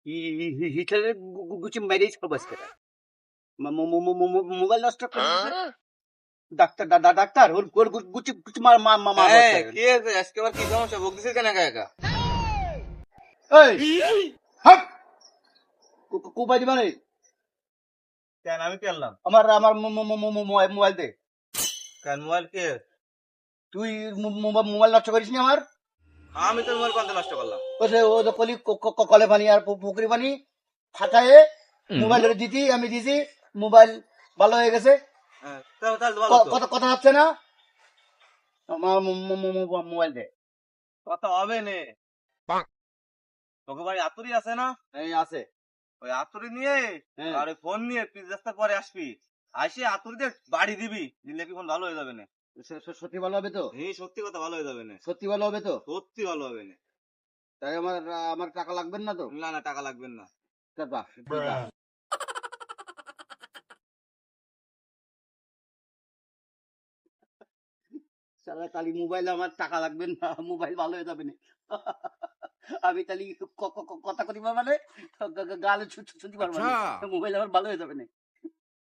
হিটলারের গুচি মেরেই ছাড়বো আজকে। মোবাইল নষ্ট করে দিয়েছে। ডাক্তার ডাক্তার ওর ওর গুচি গুচি মার মা মা কি আছে আজকে আবার কি সমস্যা বকতেছিস কেন একা একা? এই হাট কোপাই দিবা রে কেন আমি পেলাম? আমার আমার মোবাইল দে। কেন মোবাইল কে? তুই মোবাইল নষ্ট করিস নি আমার। আমি তোর মোবাইল কোনটা নষ্ট করলাম? ও যে কলি কলে পানি আর পুকুরি পানি ফাটায়ে মোবাইল দিতি, আমি দিছি, মোবাইল ভালো হয়ে গেছে। তাহলে তো ভালো তো। কথা কথা হচ্ছে না, আমার মোবাইল দে। কথা হবে নে। তোকে বাড়ি আতুরি আছে না? এই আছে। ওই আতুরি নিয়ে হ্যাঁ। আর ওই ফোন নিয়ে তুই রাস্তা পরে আসবি, আসে আতুরিতে বাড়ি দিবি, দিলে কি ফোন ভালো হয়ে যাবে না? সত্যি ভালো হবে তো? এই সত্যি কথা ভালো হয়ে যাবে না, সত্যি ভালো হবে তো? সত্যি ভালো হবে না। তাই আমার আমার টাকা লাগবে না তো? না না, টাকা লাগবে না। তা বাহ, ঠিক আছে। শালা তালি মোবাইল আমার টাকা লাগবে না, মোবাইল ভালো হয়ে যাবে না। আমি তালি কথা করিবা মানে গালে ছুটি পারবো না, মোবাইল আমার ভালো হয়ে যাবে না।